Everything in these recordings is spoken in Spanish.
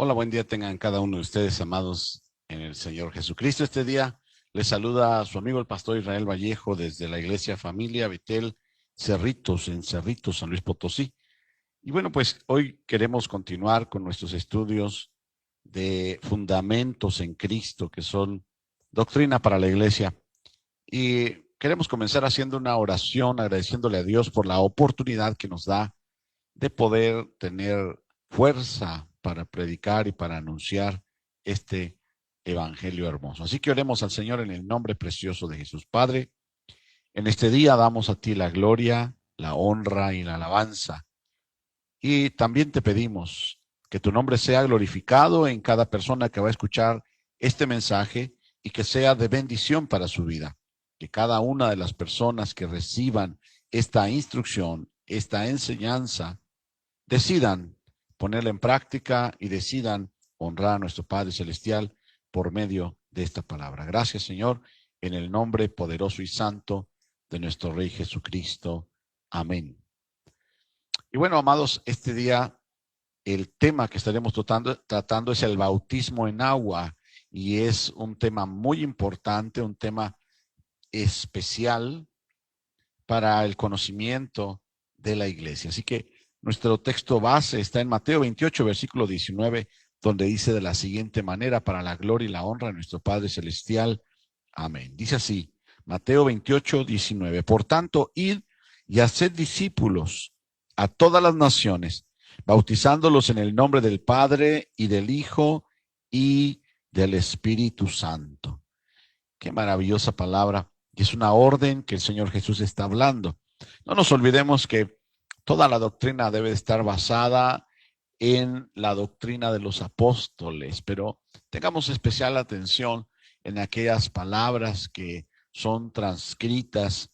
Hola, buen día tengan cada uno de ustedes, amados en el Señor Jesucristo. Este día les saluda a su amigo el pastor Israel Vallejo desde la Iglesia Familia Betel Cerritos, en Cerritos, San Luis Potosí. Y bueno, pues hoy queremos continuar con nuestros estudios de fundamentos en Cristo, que son doctrina para la Iglesia. Y queremos comenzar haciendo una oración, agradeciéndole a Dios por la oportunidad que nos da de poder tener fuerza para predicar y para anunciar este evangelio hermoso. Así que oremos al Señor en el nombre precioso de Jesús. Padre, en este día damos a ti la gloria, la honra y la alabanza. Y también te pedimos que tu nombre sea glorificado en cada persona que va a escuchar este mensaje y que sea de bendición para su vida. Que cada una de las personas que reciban esta instrucción, esta enseñanza, decidan ponerla en práctica y decidan honrar a nuestro Padre Celestial por medio de esta palabra. Gracias, Señor, en el nombre poderoso y santo de nuestro Rey Jesucristo. Amén. Y bueno, amados, este día el tema que estaremos tratando es el bautismo en agua y es un tema muy importante, un tema especial para el conocimiento de la iglesia. Así que nuestro texto base está en Mateo 28, versículo 19, donde dice de la siguiente manera: para la gloria y la honra de nuestro Padre Celestial. Amén. Dice así, Mateo 28, 19. Por tanto, id y haced discípulos a todas las naciones, bautizándolos en el nombre del Padre y del Hijo y del Espíritu Santo. Qué maravillosa palabra. Y es una orden que el Señor Jesús está hablando. No nos olvidemos que toda la doctrina debe estar basada en la doctrina de los apóstoles, pero tengamos especial atención en aquellas palabras que son transcritas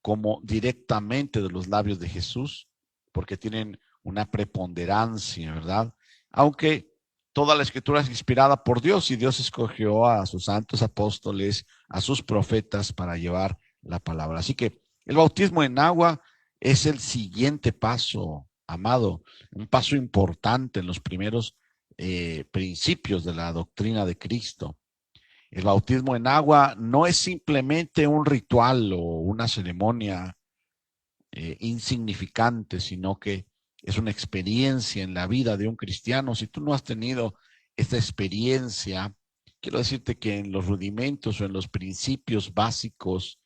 como directamente de los labios de Jesús, porque tienen una preponderancia, ¿verdad? Aunque toda la escritura es inspirada por Dios y Dios escogió a sus santos apóstoles, a sus profetas para llevar la palabra. Así que el bautismo en agua es el siguiente paso, amado, un paso importante en los primeros principios de la doctrina de Cristo. El bautismo en agua no es simplemente un ritual o una ceremonia insignificante, sino que es una experiencia en la vida de un cristiano. Si tú no has tenido esta experiencia, quiero decirte que en los rudimentos o en los principios básicos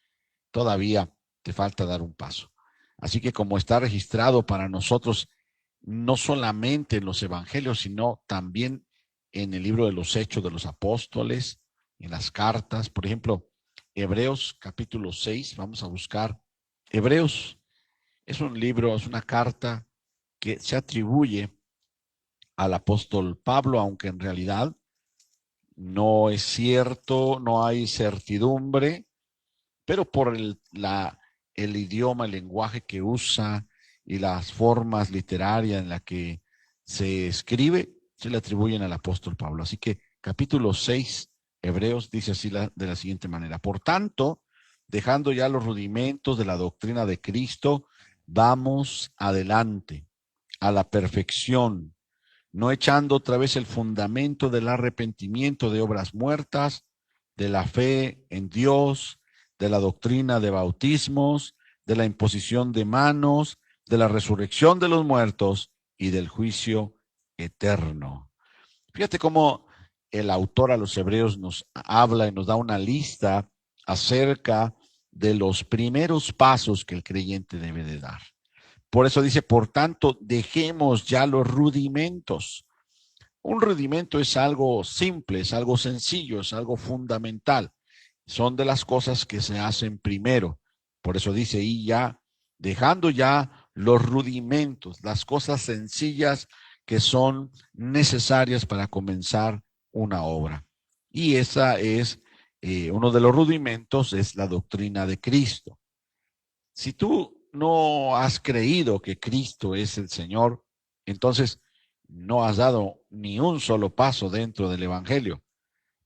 todavía te falta dar un paso. Así que como está registrado para nosotros, no solamente en los evangelios, sino también en el libro de los Hechos de los Apóstoles, en las cartas, por ejemplo, Hebreos capítulo 6, vamos a buscar Hebreos. Es un libro, es una carta que se atribuye al apóstol Pablo, aunque en realidad no es cierto, no hay certidumbre, pero por el idioma, el lenguaje que usa y las formas literarias en las que se escribe, se le atribuyen al apóstol Pablo. Así que capítulo 6, Hebreos, dice así de la siguiente manera: por tanto, dejando ya los rudimentos de la doctrina de Cristo, vamos adelante a la perfección, no echando otra vez el fundamento del arrepentimiento de obras muertas, de la fe en Dios, de la doctrina de bautismos, de la imposición de manos, de la resurrección de los muertos y del juicio eterno. Fíjate cómo el autor a los Hebreos nos habla y nos da una lista acerca de los primeros pasos que el creyente debe de dar. Por eso dice, por tanto, dejemos ya los rudimentos. Un rudimento es algo simple, es algo sencillo, es algo fundamental. Son de las cosas que se hacen primero. Por eso dice, y ya, dejando ya los rudimentos, las cosas sencillas que son necesarias para comenzar una obra. Y esa es, uno de los rudimentos es la doctrina de Cristo. Si tú no has creído que Cristo es el Señor, entonces no has dado ni un solo paso dentro del Evangelio.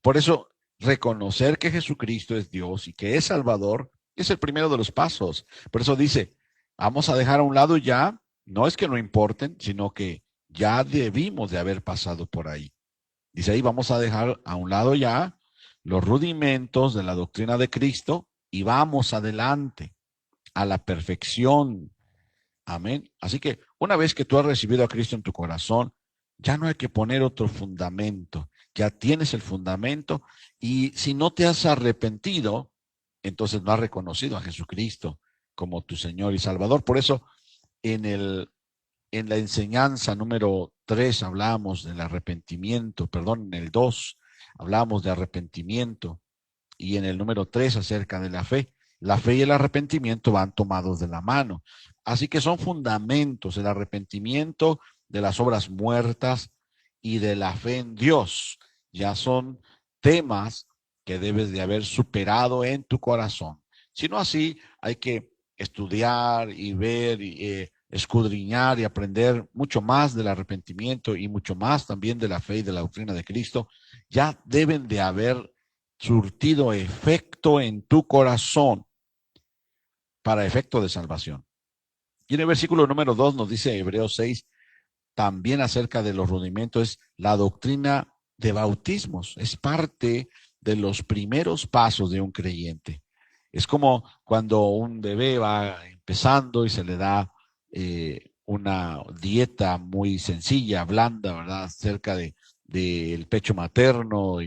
Por eso, reconocer que Jesucristo es Dios y que es Salvador es el primero de los pasos. Por eso dice, vamos a dejar a un lado ya, no es que no importen, sino que Ya debimos de haber pasado por ahí. Dice ahí, vamos a dejar a un lado ya los rudimentos de la doctrina de Cristo y vamos adelante a la perfección. Amén. Así que una vez que tú has recibido a Cristo en tu corazón, ya no hay que poner otro fundamento. Ya tienes el fundamento y si no te has arrepentido, entonces no has reconocido a Jesucristo como tu Señor y Salvador. Por eso en en la enseñanza número 3 hablamos del arrepentimiento, perdón, en el 2 hablamos de arrepentimiento y en el número 3 acerca de la fe. La fe y el arrepentimiento van tomados de la mano. Así que son fundamentos, el arrepentimiento de las obras muertas y de la fe en Dios. Ya son temas que debes de haber superado en tu corazón. Si no así, hay que estudiar y ver y escudriñar y aprender mucho más del arrepentimiento y mucho más también de la fe y de la doctrina de Cristo. Ya deben de haber surtido efecto en tu corazón para efecto de salvación. Y en el versículo número 2 nos dice Hebreos 6, también acerca de los rudimentos, es la doctrina de bautismos. Es parte de los primeros pasos de un creyente. Es como cuando un bebé va empezando y se le da una dieta muy sencilla, blanda, ¿verdad? Cerca del pecho materno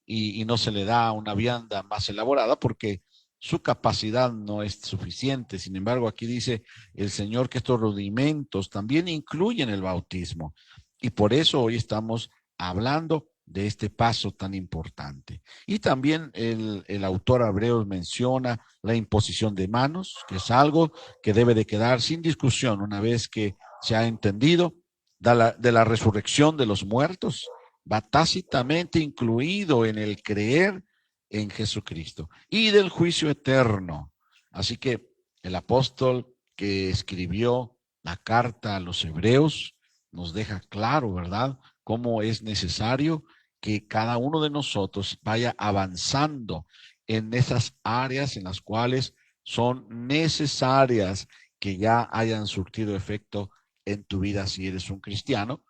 y no se le da una vianda más elaborada porque su capacidad no es suficiente. Sin embargo, aquí dice el Señor que estos rudimentos también incluyen el bautismo. Y por eso hoy estamos hablando de este paso tan importante. Y también el autor Hebreos menciona la imposición de manos, que es algo que debe de quedar sin discusión una vez que se ha entendido de la resurrección de los muertos. Va tácitamente incluido en el creer en Jesucristo y del juicio eterno. Así que el apóstol que escribió la carta a los hebreos nos deja claro, ¿verdad?, cómo es necesario que cada uno de nosotros vaya avanzando en esas áreas en las cuales son necesarias que ya hayan surtido efecto en tu vida si eres un cristiano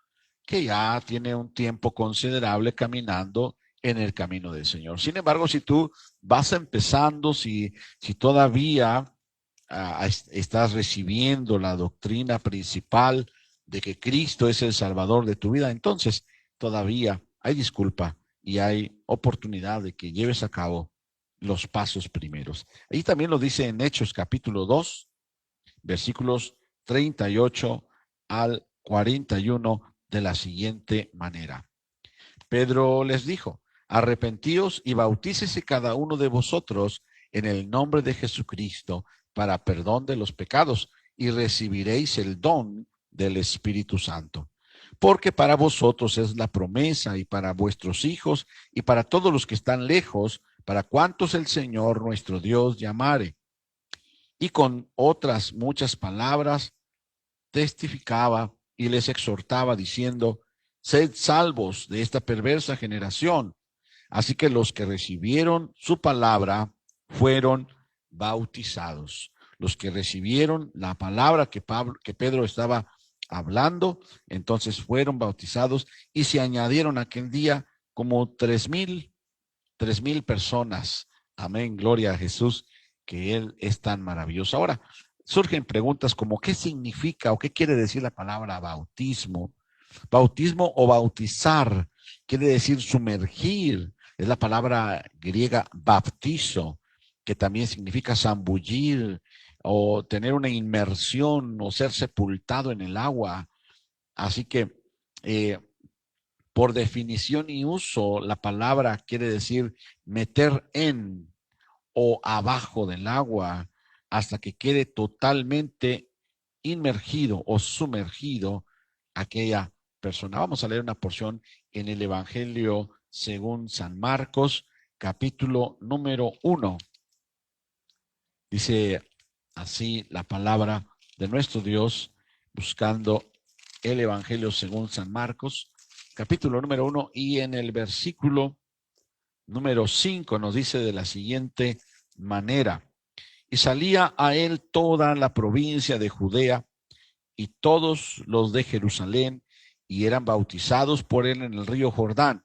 que ya tiene un tiempo considerable caminando en el camino del Señor. Sin embargo, si tú vas empezando, si todavía estás recibiendo la doctrina principal de que Cristo es el Salvador de tu vida, entonces todavía hay disculpa y hay oportunidad de que lleves a cabo los pasos primeros. Ahí también lo dice en Hechos capítulo 2, versículos 38 al 41 de la siguiente manera. Pedro les dijo, arrepentíos y bautícese cada uno de vosotros en el nombre de Jesucristo para perdón de los pecados y recibiréis el don del Espíritu Santo. Porque para vosotros es la promesa y para vuestros hijos y para todos los que están lejos, para cuantos el Señor nuestro Dios llamare. Y con otras muchas palabras testificaba y les exhortaba diciendo, sed salvos de esta perversa generación. Así que los que recibieron su palabra fueron bautizados. Los que recibieron la palabra que Pedro estaba hablando, entonces fueron bautizados y se añadieron aquel día como 3,000 personas. Amén, gloria a Jesús, que Él es tan maravilloso. Ahora, surgen preguntas como ¿qué significa o qué quiere decir la palabra bautismo? Bautismo o bautizar quiere decir sumergir. Es la palabra griega baptizo, que también significa zambullir o tener una inmersión o ser sepultado en el agua. Así que eh, por definición y uso, la palabra quiere decir meter en o abajo del agua hasta que quede totalmente inmergido o sumergido aquella persona. Vamos a leer una porción en el Evangelio según San Marcos, capítulo número 1. Dice así la palabra de nuestro Dios, buscando el Evangelio según San Marcos, capítulo número 1, y en el versículo número 5 nos dice de la siguiente manera: y salía a él toda la provincia de Judea y todos los de Jerusalén y eran bautizados por él en el río Jordán,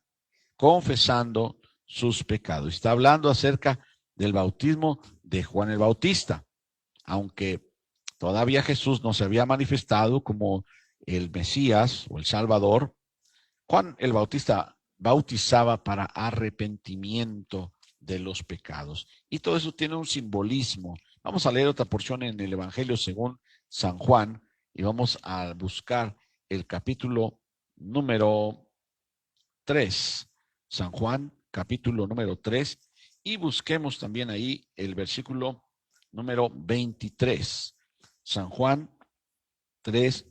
confesando sus pecados. Está hablando acerca del bautismo de Juan el Bautista, aunque todavía Jesús no se había manifestado como el Mesías o el Salvador. Juan el Bautista bautizaba para arrepentimiento de los pecados. Y todo eso tiene un simbolismo. Vamos a leer otra porción en el Evangelio según San Juan y vamos a buscar el capítulo número 3. San Juan, capítulo número 3. Y busquemos también ahí el versículo número 23. San Juan 3,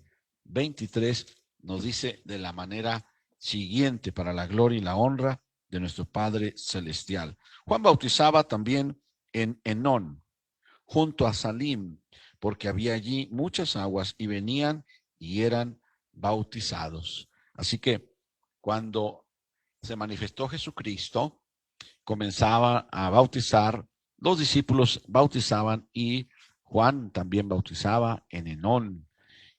23 nos dice de la manera siguiente: para la gloria y la honra de nuestro Padre Celestial. Juan bautizaba también en Enón, junto a Salim, porque había allí muchas aguas y venían y eran bautizados. Así que cuando se manifestó Jesucristo, comenzaba a bautizar, los discípulos bautizaban y Juan también bautizaba en Enón.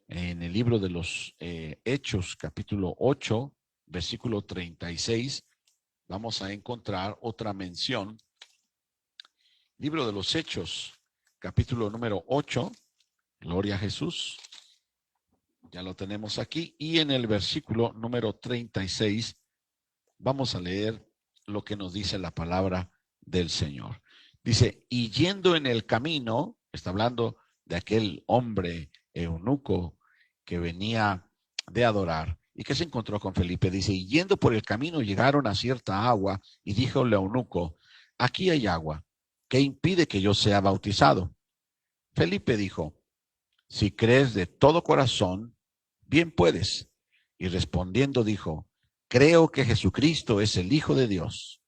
En el libro de los Hechos, capítulo 8, versículo 36, vamos a encontrar otra mención. Libro de los Hechos, capítulo número 8, gloria a Jesús. Ya lo tenemos aquí. Y en el versículo número 36, vamos a leer lo que nos dice la palabra del Señor. Dice, y yendo en el camino, está hablando de aquel hombre eunuco que venía de adorar y que se encontró con Felipe. Dice, y yendo por el camino llegaron a cierta agua y dijo el eunuco, aquí hay agua, ¿qué impide que yo sea bautizado? Felipe dijo, si crees de todo corazón, bien puedes. Y respondiendo dijo, creo que Jesucristo es el Hijo de Dios.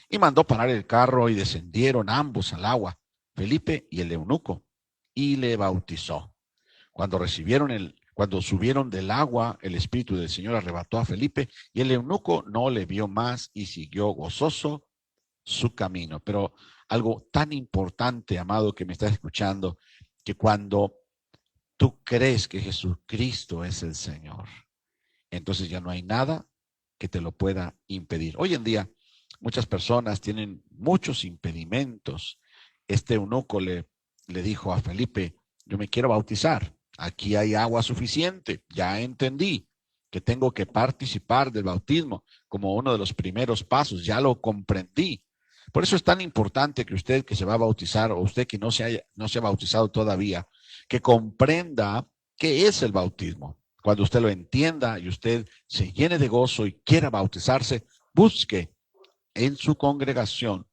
Y mandó parar el carro y descendieron ambos al agua, Felipe y el eunuco, y le bautizó. Cuando subieron del agua, el Espíritu del Señor arrebató a Felipe y el eunuco no le vio más y siguió gozoso su camino. Pero algo tan importante, amado, que me estás escuchando, que cuando tú crees que Jesucristo es el Señor, entonces ya no hay nada que te lo pueda impedir. Hoy en día, muchas personas tienen muchos impedimentos. Este eunuco le dijo a Felipe, yo me quiero bautizar. Aquí hay agua suficiente. Ya entendí que tengo que participar del bautismo como uno de los primeros pasos. Ya lo comprendí. Por eso es tan importante que usted que se va a bautizar o usted que no se ha bautizado todavía, que comprenda qué es el bautismo. Cuando usted lo entienda y usted se llene de gozo y quiera bautizarse, busque en su congregación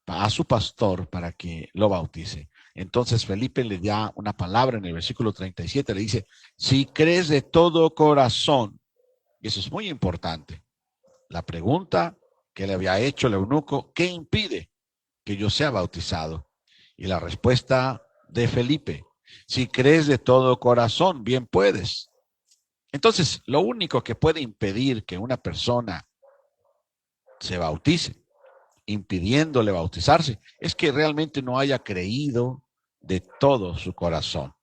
a su pastor para que lo bautice. Entonces Felipe le da una palabra en el versículo 37, le dice, si crees de todo corazón, y eso es muy importante. La pregunta que le había hecho el eunuco, ¿qué impide que yo sea bautizado? Y la respuesta de Felipe, si crees de todo corazón, bien puedes. Entonces, lo único que puede impedir que una persona se bautice, impidiéndole bautizarse, es que realmente no haya creído de todo su corazón.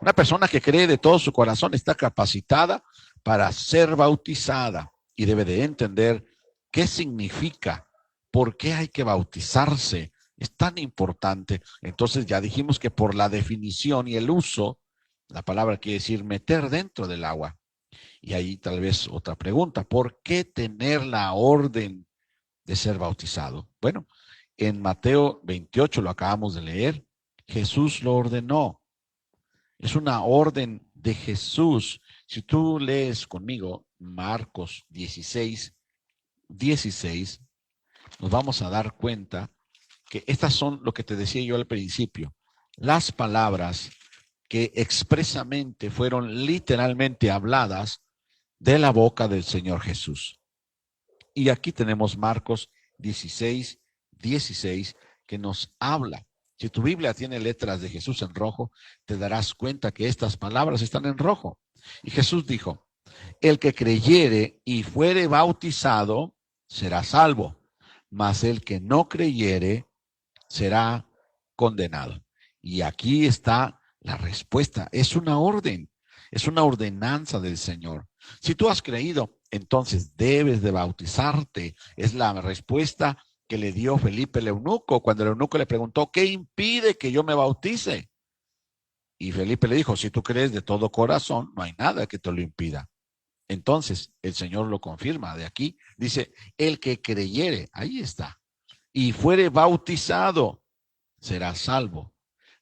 Una persona que cree de todo su corazón está capacitada para ser bautizada y debe de entender qué significa, por qué hay que bautizarse. Es tan importante. Entonces ya dijimos que por la definición y el uso, la palabra quiere decir meter dentro del agua. Y ahí tal vez otra pregunta, ¿por qué tener la orden de ser bautizado? Bueno, en Mateo 28 lo acabamos de leer, Jesús lo ordenó. Es una orden de Jesús. Si tú lees conmigo Marcos 16, 16, nos vamos a dar cuenta que estas son lo que te decía yo al principio, las palabras que expresamente fueron literalmente habladas de la boca del Señor Jesús. Y aquí tenemos Marcos 16, 16, que nos habla. Si tu Biblia tiene letras de Jesús en rojo, te darás cuenta que estas palabras están en rojo. Y Jesús dijo, el que creyere y fuere bautizado será salvo, mas el que no creyere será condenado. Y aquí está la respuesta. Es una orden, es una ordenanza del Señor. Si tú has creído, entonces debes de bautizarte. Es la respuesta que le dio Felipe el eunuco cuando el eunuco le preguntó, ¿qué impide que yo me bautice? Y Felipe le dijo, si tú crees de todo corazón, no hay nada que te lo impida. Entonces el Señor lo confirma de aquí. Dice, el que creyere, ahí está, y fuere bautizado, será salvo.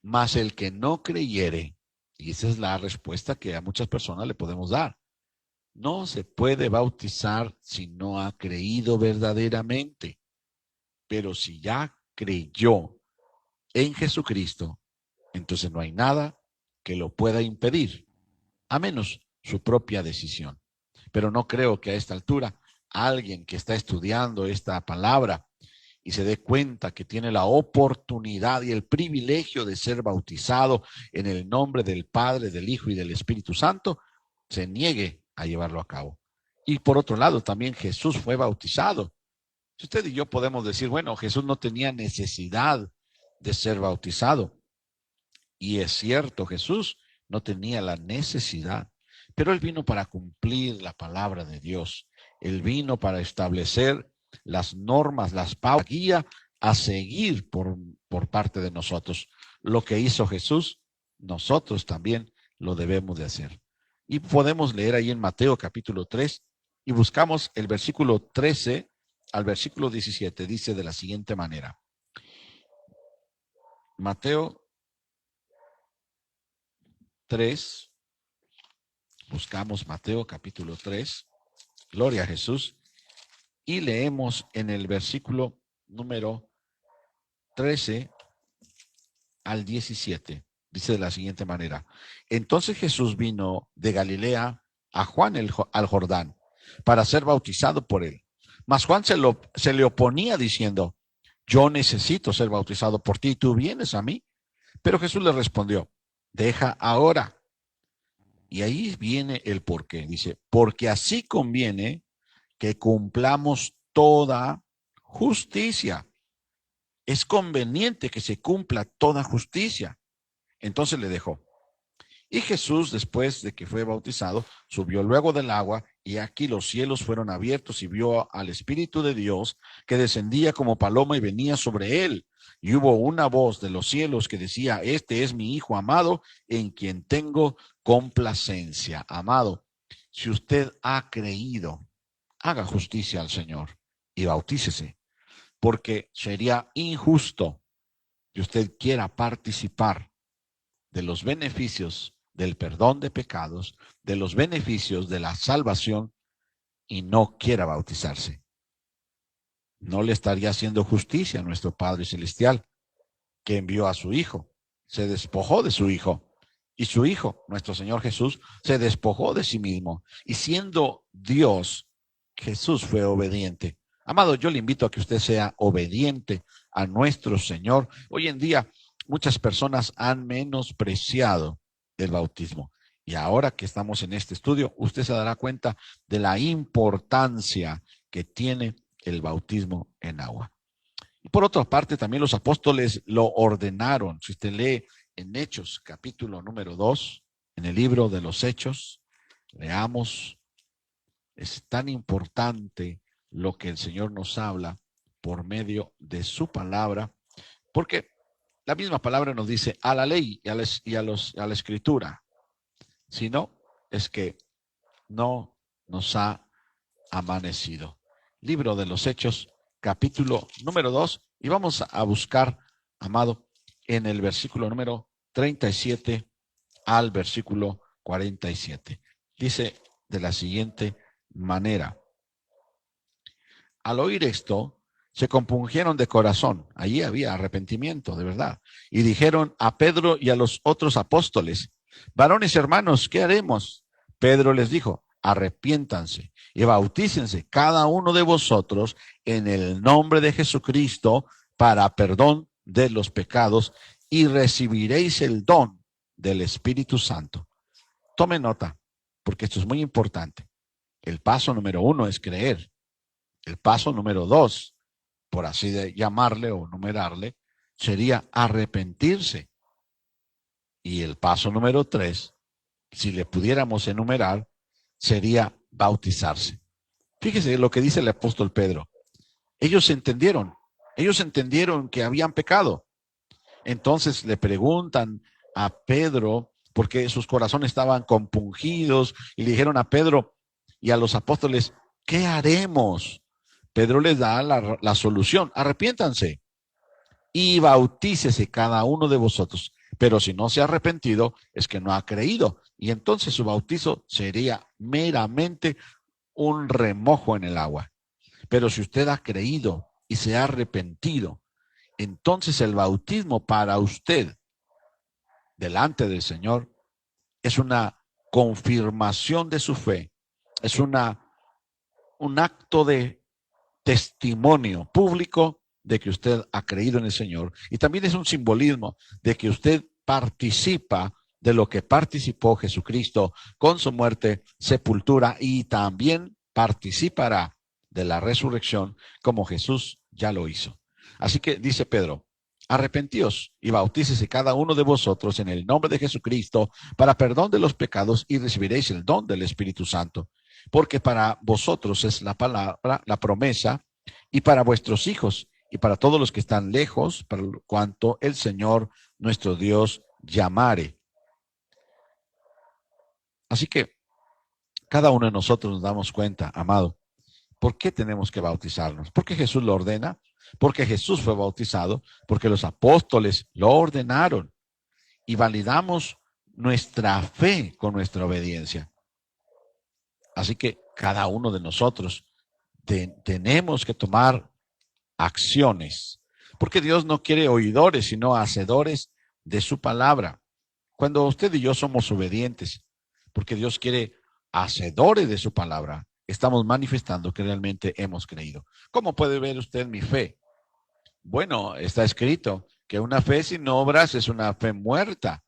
Mas el que no creyere, y esa es la respuesta que a muchas personas le podemos dar, no se puede bautizar si no ha creído verdaderamente. Pero si ya creyó en Jesucristo, entonces no hay nada que lo pueda impedir, a menos su propia decisión. Pero no creo que a esta altura alguien que está estudiando esta palabra y se dé cuenta que tiene la oportunidad y el privilegio de ser bautizado en el nombre del Padre, del Hijo y del Espíritu Santo, se niegue a llevarlo a cabo. Y por otro lado, también Jesús fue bautizado. Usted y yo podemos decir, bueno, Jesús no tenía necesidad de ser bautizado. Y es cierto, Jesús no tenía la necesidad, pero Él vino para cumplir la palabra de Dios. Él vino para establecer las normas, las pautas, guía a seguir por parte de nosotros. Lo que hizo Jesús, nosotros también lo debemos de hacer. Y podemos leer ahí en Mateo capítulo 3 y buscamos el versículo 13 al versículo 17. Dice de la siguiente manera. Mateo 3, buscamos Mateo capítulo 3, gloria a Jesús, y leemos en el versículo número 13 al 17. Dice de la siguiente manera. Entonces Jesús vino de Galilea a Juan al Jordán para ser bautizado por él. Mas Juan se le oponía diciendo, yo necesito ser bautizado por ti y tú vienes a mí. Pero Jesús le respondió, deja ahora. Y ahí viene el porqué. Dice, porque así conviene que cumplamos toda justicia. Es conveniente que se cumpla toda justicia. Entonces le dejó. Y Jesús, después de que fue bautizado, subió luego del agua, y aquí los cielos fueron abiertos y vio al Espíritu de Dios que descendía como paloma y venía sobre él. Y hubo una voz de los cielos que decía, este es mi Hijo amado, en quien tengo complacencia. Amado, si usted ha creído, haga justicia al Señor y bautícese, porque sería injusto que usted quiera participar de los beneficios del perdón de pecados, de los beneficios de la salvación y no quiera bautizarse. No le estaría haciendo justicia a nuestro Padre Celestial, que envió a su Hijo, se despojó de su Hijo, y su Hijo, nuestro Señor Jesús, se despojó de sí mismo, y siendo Dios, Jesús fue obediente. Amado, yo le invito a que usted sea obediente a nuestro Señor. Hoy en día, muchas personas han menospreciado el bautismo. Y ahora que estamos en este estudio, usted se dará cuenta de la importancia que tiene el bautismo en agua. Y por otra parte, también los apóstoles lo ordenaron. Si usted lee en Hechos, capítulo número 2, en el libro de los Hechos, leamos, es tan importante lo que el Señor nos habla por medio de su palabra, porque la misma palabra nos dice a la ley y a la escritura, sino es que no nos ha amanecido. Libro de los Hechos, capítulo número 2, y vamos a buscar, amado, en el versículo número 37 al versículo 47. Dice de la siguiente manera. Al oír esto, se compungieron de corazón. Allí había arrepentimiento, de verdad. Y dijeron a Pedro y a los otros apóstoles, varones hermanos, ¿qué haremos? Pedro les dijo, arrepiéntanse y bautícense cada uno de vosotros en el nombre de Jesucristo para perdón de los pecados y recibiréis el don del Espíritu Santo. Tome nota, porque esto es muy importante. El paso número 1 es creer. El paso número 2, por así de llamarle o numerarle, sería arrepentirse. Y el paso número 3, si le pudiéramos enumerar, sería bautizarse. Fíjese lo que dice el apóstol Pedro. Ellos entendieron que habían pecado. Entonces le preguntan a Pedro, porque sus corazones estaban compungidos, y le dijeron a Pedro y a los apóstoles, ¿qué haremos? Pedro les da la solución: arrepiéntanse y bautícese cada uno de vosotros. Pero si no se ha arrepentido, es que no ha creído. Y entonces su bautizo sería meramente un remojo en el agua. Pero si usted ha creído y se ha arrepentido, entonces el bautismo para usted delante del Señor es una confirmación de su fe, es un acto de testimonio público de que usted ha creído en el Señor, y también es un simbolismo de que usted participa de lo que participó Jesucristo con su muerte, sepultura, y también participará de la resurrección como Jesús ya lo hizo. Así que dice Pedro: arrepentíos y bautícese cada uno de vosotros en el nombre de Jesucristo para perdón de los pecados, y recibiréis el don del Espíritu Santo. Porque para vosotros es la palabra, la promesa, y para vuestros hijos, y para todos los que están lejos, para cuanto el Señor nuestro Dios llamare. Así que cada uno de nosotros nos damos cuenta, amado, ¿por qué tenemos que bautizarnos? Porque Jesús lo ordena, porque Jesús fue bautizado, porque los apóstoles lo ordenaron, y validamos nuestra fe con nuestra obediencia. Así que cada uno de nosotros tenemos que tomar acciones, porque Dios no quiere oidores, sino hacedores de su palabra. Cuando usted y yo somos obedientes, porque Dios quiere hacedores de su palabra, estamos manifestando que realmente hemos creído. ¿Cómo puede ver usted mi fe? Bueno, está escrito que una fe sin obras es una fe muerta.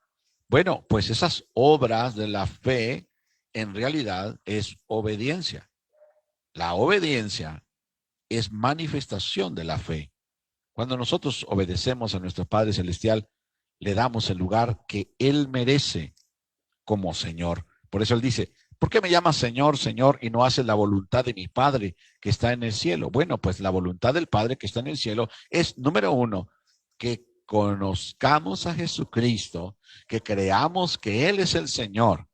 Bueno, pues esas obras de la fe en realidad es obediencia. La obediencia es manifestación de la fe. Cuando nosotros obedecemos a nuestro Padre Celestial, le damos el lugar que Él merece como Señor. Por eso Él dice: ¿por qué me llamas Señor, Señor, y no haces la voluntad de mi Padre que está en el cielo? Bueno, pues la voluntad del Padre que está en el cielo es, número uno, que conozcamos a Jesucristo, que creamos que Él es el Señor,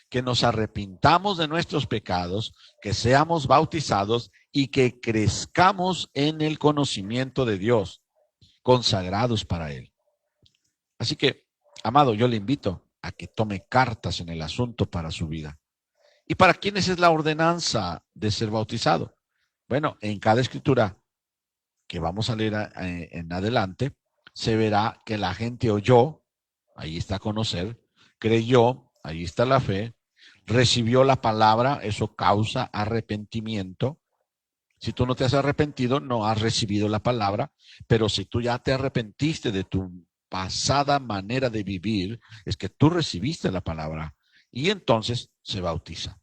que nos arrepintamos de nuestros pecados, que seamos bautizados y que crezcamos en el conocimiento de Dios, consagrados para Él. Así que, amado, yo le invito a que tome cartas en el asunto para su vida. ¿Y para quiénes es la ordenanza de ser bautizado? Bueno, en cada escritura que vamos a leer en adelante, se verá que la gente oyó, ahí está conocer, creyó, ahí está la fe, recibió la palabra, eso causa arrepentimiento. Si tú no te has arrepentido, no has recibido la palabra, pero si tú ya te arrepentiste de tu pasada manera de vivir, es que tú recibiste la palabra, y entonces se bautiza.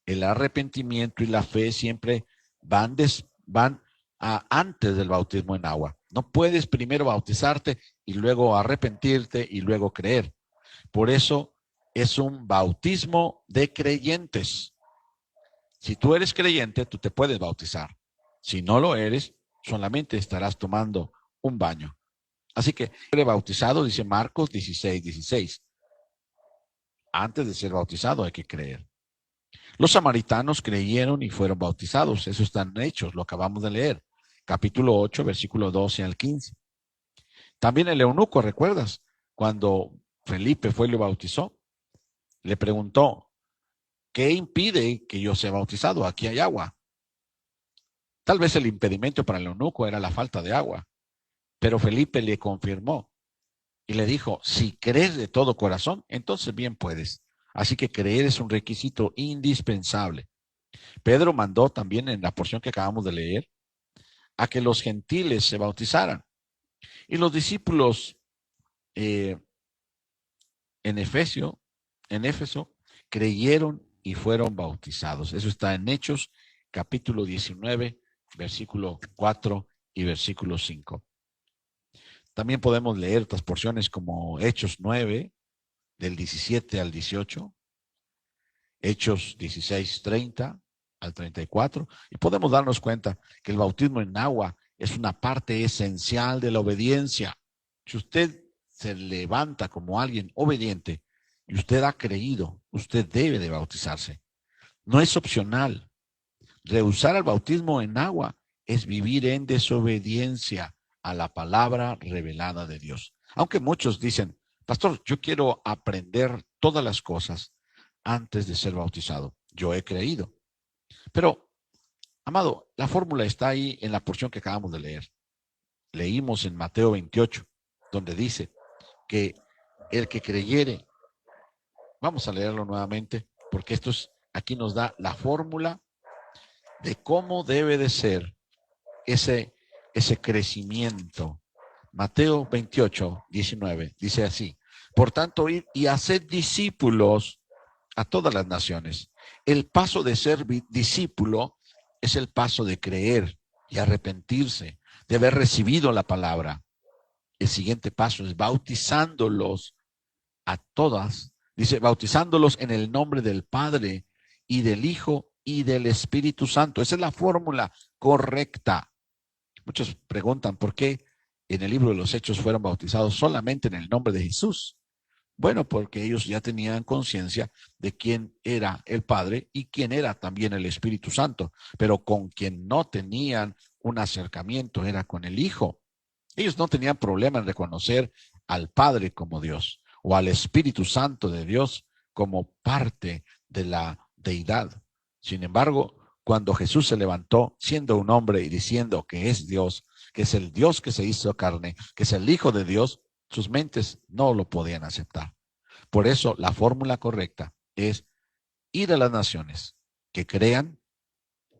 El arrepentimiento y la fe siempre van antes del bautismo en agua. No puedes primero bautizarte y luego arrepentirte y luego creer. Por eso es un bautismo de creyentes. Si tú eres creyente, tú te puedes bautizar. Si no lo eres, solamente estarás tomando un baño. Así que el bautizado, dice Marcos 16:16. Antes de ser bautizado hay que creer. Los samaritanos creyeron y fueron bautizados. Eso está en Hechos, lo acabamos de leer. Capítulo 8, versículo 12 al 15. También el eunuco, ¿recuerdas? Cuando Felipe fue y lo bautizó, le preguntó: ¿qué impide que yo sea bautizado? Aquí hay agua. Tal vez el impedimento para el eunuco era la falta de agua, pero Felipe le confirmó y le dijo: si crees de todo corazón, entonces bien puedes. Así que creer es un requisito indispensable. Pedro mandó también, en la porción que acabamos de leer, a que los gentiles se bautizaran. Y los discípulos en Éfeso creyeron y fueron bautizados. Eso está en Hechos, capítulo 19, versículo 4 y versículo 5. También podemos leer otras porciones como Hechos 9, del 17 al 18. Hechos 16:30 al 34, y podemos darnos cuenta que el bautismo en agua es una parte esencial de la obediencia. Si usted se levanta como alguien obediente y usted ha creído, usted debe de bautizarse. No es opcional. Rehusar el bautismo en agua es vivir en desobediencia a la palabra revelada de Dios. Aunque muchos dicen, pastor, yo quiero aprender todas las cosas antes de ser bautizado. Yo he creído. Pero, amado, la fórmula está ahí en la porción que acabamos de leer. Leímos en Mateo 28, donde dice que el que creyere, vamos a leerlo nuevamente, porque aquí nos da la fórmula de cómo debe de ser ese crecimiento. Mateo 28, 19, dice así: por tanto, id y haced discípulos a todas las naciones. El paso de ser discípulo es el paso de creer y arrepentirse, de haber recibido la palabra. El siguiente paso es bautizándolos a todas. Dice, bautizándolos en el nombre del Padre y del Hijo y del Espíritu Santo. Esa es la fórmula correcta. Muchos preguntan por qué en el libro de los Hechos fueron bautizados solamente en el nombre de Jesús. Bueno, porque ellos ya tenían conciencia de quién era el Padre y quién era también el Espíritu Santo, pero con quien no tenían un acercamiento era con el Hijo. Ellos no tenían problema en reconocer al Padre como Dios o al Espíritu Santo de Dios como parte de la deidad. Sin embargo, cuando Jesús se levantó siendo un hombre y diciendo que es Dios, que es el Dios que se hizo carne, que es el Hijo de Dios, sus mentes no lo podían aceptar. Por eso la fórmula correcta es ir a las naciones que crean.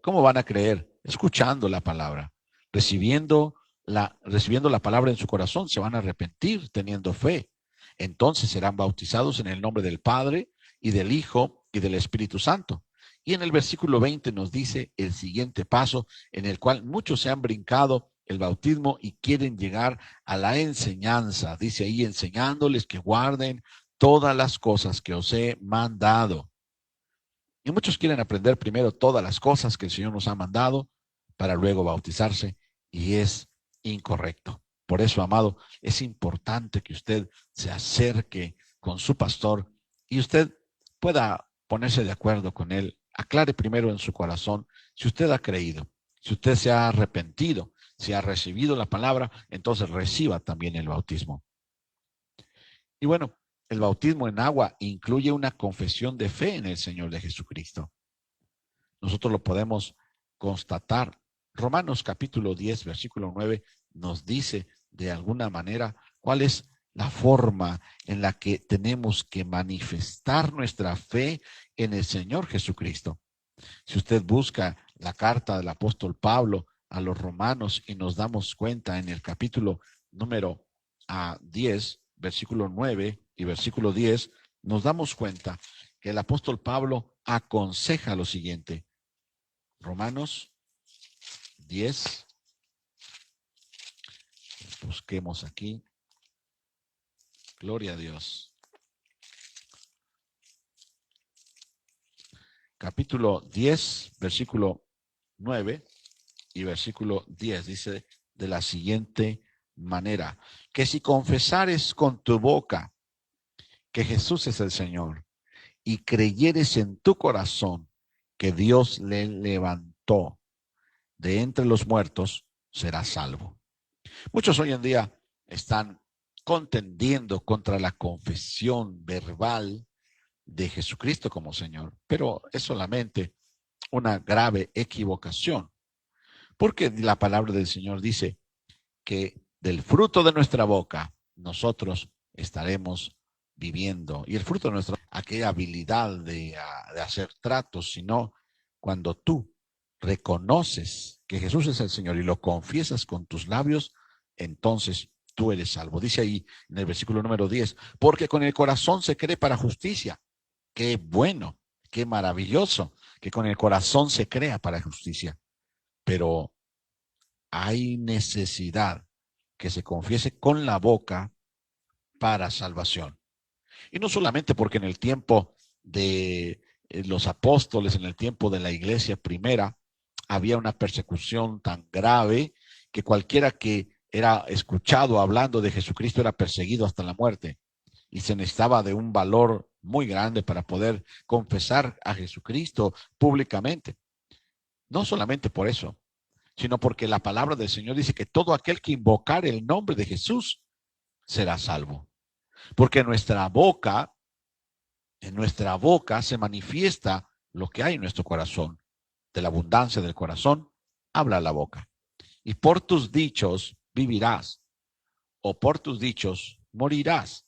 ¿Cómo van a creer? Escuchando la palabra, recibiendo la palabra en su corazón, se van a arrepentir teniendo fe. Entonces serán bautizados en el nombre del Padre y del Hijo y del Espíritu Santo. Y en el versículo 20 nos dice el siguiente paso, en el cual muchos se han brincado el bautismo y quieren llegar a la enseñanza. Dice ahí, enseñándoles que guarden todas las cosas que os he mandado. Y muchos quieren aprender primero todas las cosas que el Señor nos ha mandado para luego bautizarse, y es incorrecto. Por eso, amado, es importante que usted se acerque con su pastor y usted pueda ponerse de acuerdo con él. Aclare primero en su corazón si usted ha creído, si usted se ha arrepentido, si ha recibido la palabra, entonces reciba también el bautismo. Y bueno, el bautismo en agua incluye una confesión de fe en el Señor de Jesucristo. Nosotros lo podemos constatar. Romanos capítulo 10, versículo 9, nos dice de alguna manera cuál es la forma en la que tenemos que manifestar nuestra fe en el Señor Jesucristo. Si usted busca la carta del apóstol Pablo a los romanos y nos damos cuenta en el capítulo número 10, versículo 9 y versículo 10, nos damos cuenta que el apóstol Pablo aconseja lo siguiente. Romanos 10, busquemos aquí. Gloria a Dios. Capítulo 10, versículo 9 y versículo 10 dice de la siguiente manera: que si confesares con tu boca que Jesús es el Señor y creyeres en tu corazón que Dios le levantó de entre los muertos, serás salvo. Muchos hoy en día están contendiendo contra la confesión verbal de Jesucristo como Señor, pero es solamente una grave equivocación, porque la palabra del Señor dice que del fruto de nuestra boca nosotros estaremos viviendo, y el fruto de nuestra, aquella habilidad de hacer tratos, sino cuando tú reconoces que Jesús es el Señor y lo confiesas con tus labios, entonces tú eres salvo. Dice ahí en el versículo número 10, porque con el corazón se cree para justicia. Qué bueno, qué maravilloso que con el corazón se crea para justicia, pero hay necesidad que se confiese con la boca para salvación. Y no solamente porque en el tiempo de los apóstoles en el tiempo de la iglesia primera, había una persecución tan grave que cualquiera que era escuchado hablando de Jesucristo era perseguido hasta la muerte. Y se necesitaba de un valor muy grande para poder confesar a Jesucristo públicamente. No solamente por eso, sino porque la palabra del Señor dice que todo aquel que invocare el nombre de Jesús será salvo. Porque en nuestra boca se manifiesta lo que hay en nuestro corazón. De la abundancia del corazón habla la boca. Y por tus dichos vivirás, o por tus dichos morirás.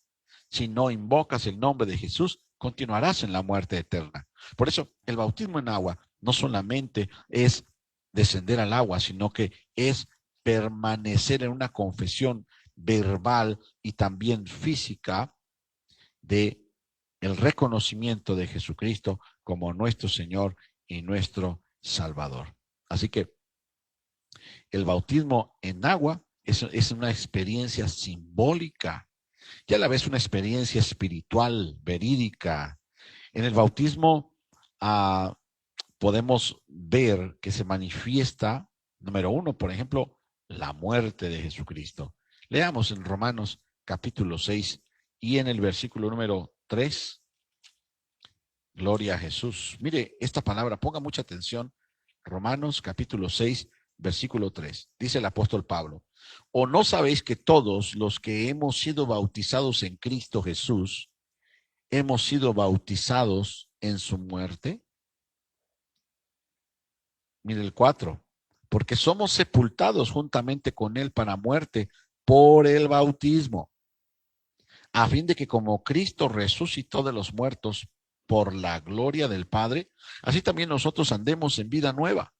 Si no invocas el nombre de Jesús, continuarás en la muerte eterna. Por eso el bautismo en agua no solamente es descender al agua, sino que es permanecer en una confesión verbal y también física de el reconocimiento de Jesucristo como nuestro Señor y nuestro Salvador. Así que el bautismo en agua es una experiencia simbólica y a la vez una experiencia espiritual, verídica. En el bautismo podemos ver que se manifiesta, número uno, por ejemplo, la muerte de Jesucristo. Leamos en Romanos capítulo 6 y en el versículo número 3. Gloria a Jesús. Mire esta palabra, ponga mucha atención. Romanos capítulo 6, versículo 3. Dice el apóstol Pablo: ¿O no sabéis que todos los que hemos sido bautizados en Cristo Jesús, hemos sido bautizados en su muerte? Mire el 4. Porque somos sepultados juntamente con él para muerte por el bautismo, a fin de que como Cristo resucitó de los muertos por la gloria del Padre, así también nosotros andemos en vida nueva.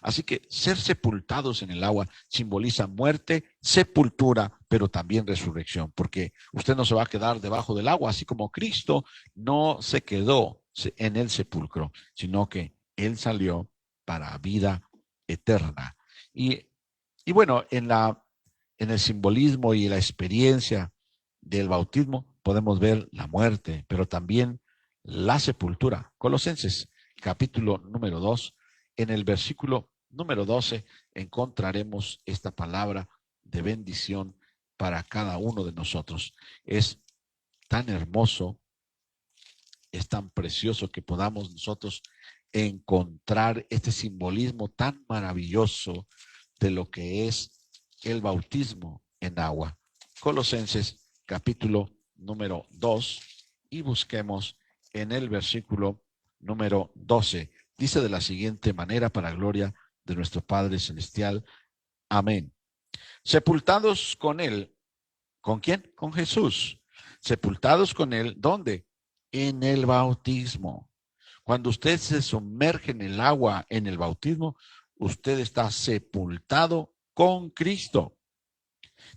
Así que ser sepultados en el agua simboliza muerte, sepultura, pero también resurrección, porque usted no se va a quedar debajo del agua, así como Cristo no se quedó en el sepulcro, sino que él salió para vida eterna. Y bueno, en el simbolismo y la experiencia del bautismo podemos ver la muerte, pero también la sepultura. Colosenses capítulo número 2, en el versículo número 12 encontraremos esta palabra de bendición para cada uno de nosotros. Es tan hermoso, es tan precioso que podamos nosotros encontrar este simbolismo tan maravilloso de lo que es el bautismo en agua. Colosenses capítulo número 2 y busquemos en el versículo número 12. Dice de la siguiente manera, para gloria de nuestro Padre Celestial. Amén. Sepultados con él. ¿Con quién? Con Jesús. Sepultados con él, ¿dónde? En el bautismo. Cuando usted se sumerge en el agua en el bautismo, usted está sepultado con Cristo.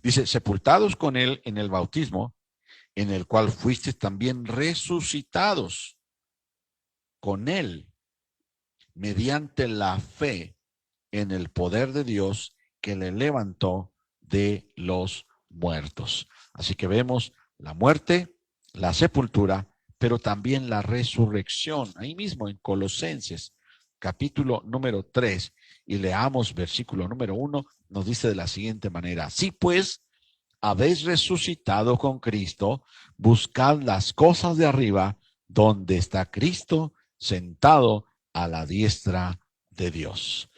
Dice, sepultados con él en el bautismo, en el cual fuiste también resucitados con él, mediante la fe en el poder de Dios que le levantó de los muertos. Así que vemos la muerte, la sepultura, pero también la resurrección. Ahí mismo en Colosenses, capítulo número 3, y leamos versículo número 1, nos dice de la siguiente manera: así pues, habéis resucitado con Cristo, buscad las cosas de arriba, donde está Cristo sentado a la diestra de Dios.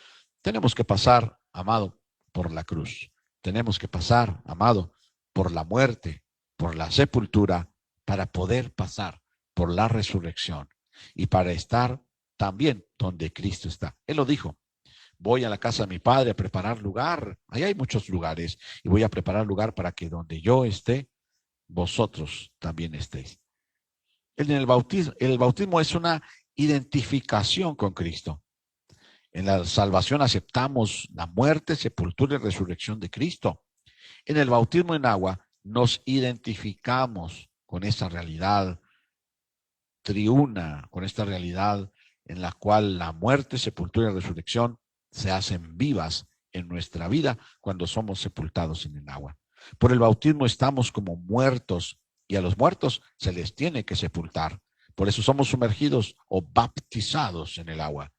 Tenemos que pasar, amado, por la cruz. Tenemos que pasar, amado, por la muerte, por la sepultura, para poder pasar por la resurrección y para estar también donde Cristo está. Él lo dijo: voy a la casa de mi Padre a preparar lugar. Ahí hay muchos lugares y voy a preparar lugar para que donde yo esté, vosotros también estéis. El bautismo es una identificación con Cristo. En la salvación aceptamos la muerte, sepultura y resurrección de Cristo. En el bautismo en agua nos identificamos con esa realidad triuna, con esta realidad en la cual la muerte, sepultura y resurrección se hacen vivas en nuestra vida cuando somos sepultados en el agua. Por el bautismo estamos como muertos y a los muertos se les tiene que sepultar. Por eso somos sumergidos o bautizados en el agua.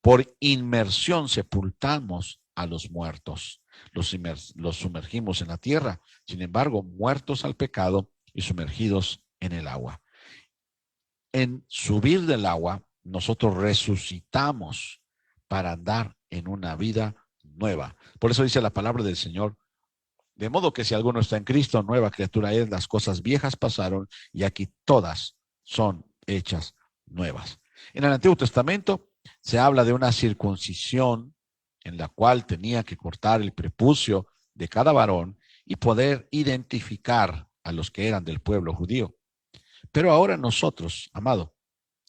Por inmersión sepultamos a los muertos. Los sumergimos en la tierra, sin embargo, muertos al pecado y sumergidos en el agua. En subir del agua, nosotros resucitamos para andar en una vida nueva. Por eso dice la palabra del Señor: de modo que si alguno está en Cristo, nueva criatura es, las cosas viejas pasaron y aquí todas son hechas nuevas. En el Antiguo Testamento se habla de una circuncisión en la cual tenía que cortar el prepucio de cada varón y poder identificar a los que eran del pueblo judío. Pero ahora nosotros, amado,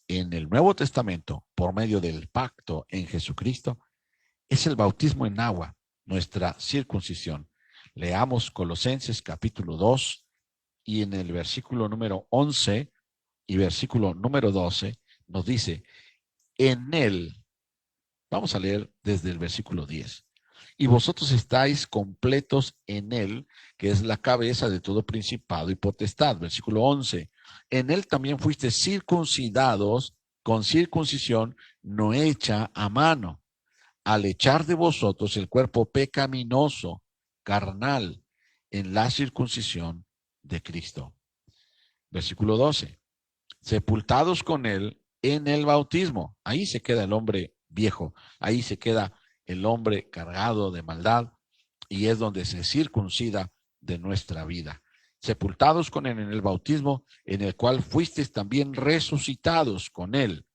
en el Nuevo Testamento, por medio del pacto en Jesucristo, es el bautismo en agua, nuestra circuncisión. Leamos Colosenses capítulo 2 y en el versículo número 11 y versículo número 12 nos dice: en él, vamos a leer desde el versículo 10. Y vosotros estáis completos en él, que es la cabeza de todo principado y potestad. Versículo 11. En él también fuisteis circuncidados con circuncisión no hecha a mano, al echar de vosotros el cuerpo pecaminoso, carnal, en la circuncisión de Cristo. Versículo 12. Sepultados con él en el bautismo. Ahí se queda el hombre viejo, ahí se queda el hombre cargado de maldad, y es donde se circuncida de nuestra vida. Sepultados con él en el bautismo, en el cual fuisteis también resucitados con él,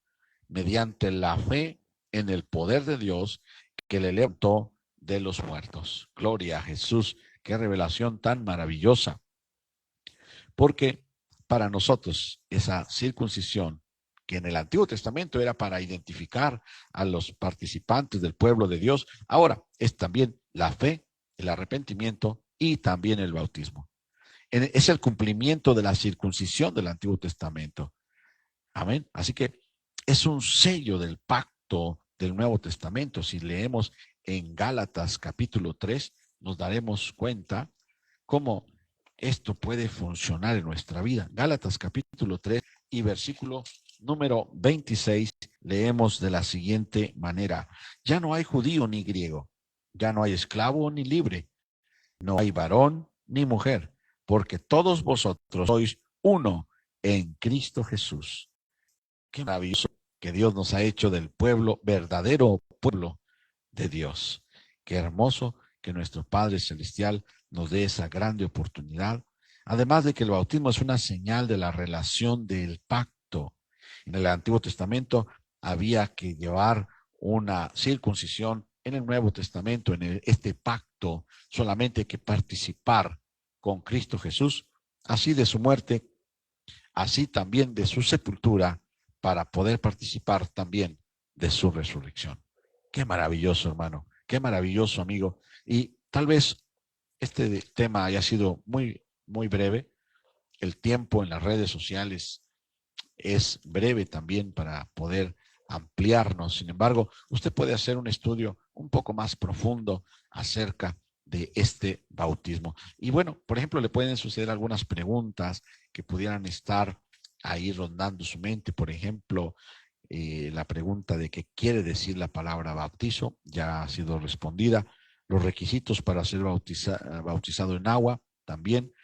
mediante la fe en el poder de Dios que le levantó de los muertos. Gloria a Jesús, qué revelación tan maravillosa. Porque para nosotros esa circuncisión, que en el Antiguo Testamento era para identificar a los participantes del pueblo de Dios, ahora es también la fe, el arrepentimiento y también el bautismo. Es el cumplimiento de la circuncisión del Antiguo Testamento. Amén. Así que es un sello del pacto del Nuevo Testamento. Si leemos en Gálatas capítulo 3, nos daremos cuenta cómo esto puede funcionar en nuestra vida. Gálatas capítulo 3 y versículo número 26, leemos de la siguiente manera: ya no hay judío ni griego, ya no hay esclavo ni libre, no hay varón ni mujer, porque todos vosotros sois uno en Cristo Jesús. Qué maravilloso que Dios nos ha hecho del pueblo, verdadero pueblo de Dios. Qué hermoso que nuestro Padre Celestial nos dé esa grande oportunidad. Además de que el bautismo es una señal de la relación del pacto. En el Antiguo Testamento había que llevar una circuncisión. En el Nuevo Testamento, en este pacto, solamente hay que participar con Cristo Jesús, así de su muerte, así también de su sepultura, para poder participar también de su resurrección. Qué maravilloso, hermano. Qué maravilloso, amigo. Y tal vez este tema haya sido muy, muy breve. El tiempo en las redes sociales es breve también para poder ampliarnos. Sin embargo, usted puede hacer un estudio un poco más profundo acerca de este bautismo. Y bueno, por ejemplo, le pueden suceder algunas preguntas que pudieran estar ahí rondando su mente. Por ejemplo, la pregunta de qué quiere decir la palabra bautizo ya ha sido respondida. Los requisitos para ser bautizado en agua también,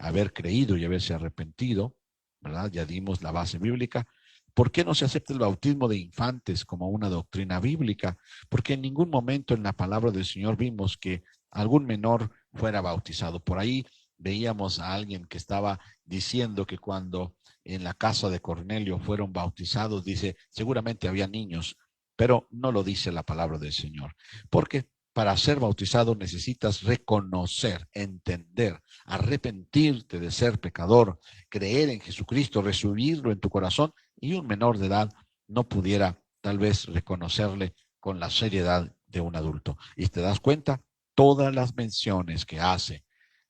haber creído y haberse arrepentido, ¿verdad? Ya dimos la base bíblica. ¿Por qué no se acepta el bautismo de infantes como una doctrina bíblica? Porque en ningún momento en la palabra del Señor vimos que algún menor fuera bautizado. Por ahí veíamos a alguien que estaba diciendo que cuando en la casa de Cornelio fueron bautizados, dice, seguramente había niños, pero no lo dice la palabra del Señor. Porque para ser bautizado necesitas reconocer, entender, arrepentirte de ser pecador, creer en Jesucristo, recibirlo en tu corazón, y un menor de edad no pudiera tal vez reconocerle con la seriedad de un adulto. Y te das cuenta, todas las menciones que hace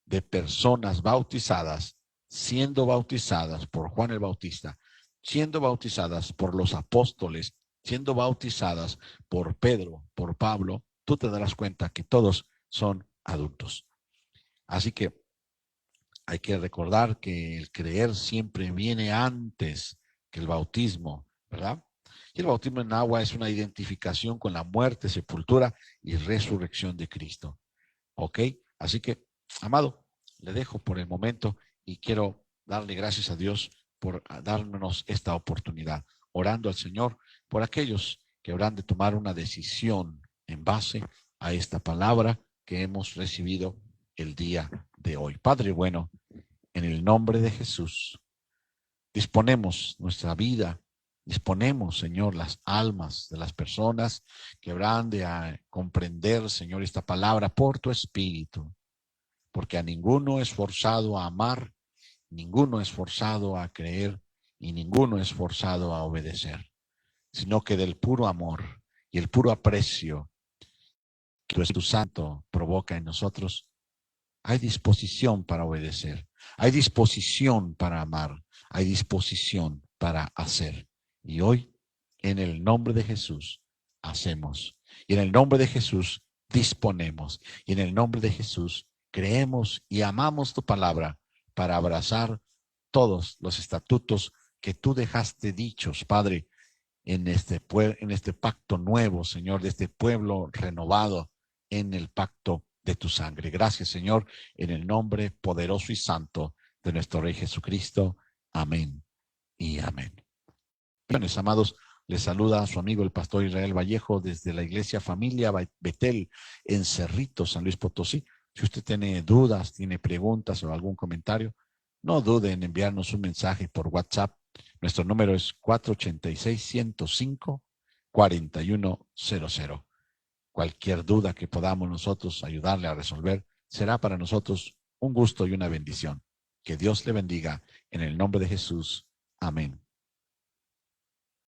de personas bautizadas, siendo bautizadas por Juan el Bautista, siendo bautizadas por los apóstoles, siendo bautizadas por Pedro, por Pablo, tú te darás cuenta que todos son adultos. Así que Hay que recordar que el creer siempre viene antes que el bautismo, ¿verdad? Y el bautismo en agua es una identificación con la muerte, sepultura y resurrección de Cristo. ¿Ok? Así que, amado, le dejo por el momento y quiero darle gracias a Dios por darnos esta oportunidad, orando al Señor por aquellos que habrán de tomar una decisión en base a esta palabra que hemos recibido el día de hoy. Padre bueno, en el nombre de Jesús, disponemos nuestra vida, disponemos, Señor, las almas de las personas que habrán de comprender, Señor, esta palabra por tu Espíritu, porque a ninguno es forzado a amar, ninguno es forzado a creer y ninguno es forzado a obedecer, sino que del puro amor y el puro aprecio que tu Espíritu Santo provoca en nosotros, hay disposición para obedecer, hay disposición para amar, hay disposición para hacer. Y hoy, en el nombre de Jesús, hacemos. Y en el nombre de Jesús, disponemos. Y en el nombre de Jesús, creemos y amamos tu palabra para abrazar todos los estatutos que tú dejaste dichos, Padre, en este pacto nuevo, Señor, de este pueblo renovado en el pacto de tu sangre. Gracias, Señor, en el nombre poderoso y santo de nuestro Rey Jesucristo. Amén y amén. Bien, amados, les saluda a su amigo el pastor Israel Vallejo desde la Iglesia Familia Betel en Cerritos, San Luis Potosí. Si usted tiene dudas, tiene preguntas o algún comentario, no dude en enviarnos un mensaje por WhatsApp. Nuestro número es 486-105-4100. Cualquier duda que podamos nosotros ayudarle a resolver será para nosotros un gusto y una bendición. Que Dios le bendiga en el nombre de Jesús. Amén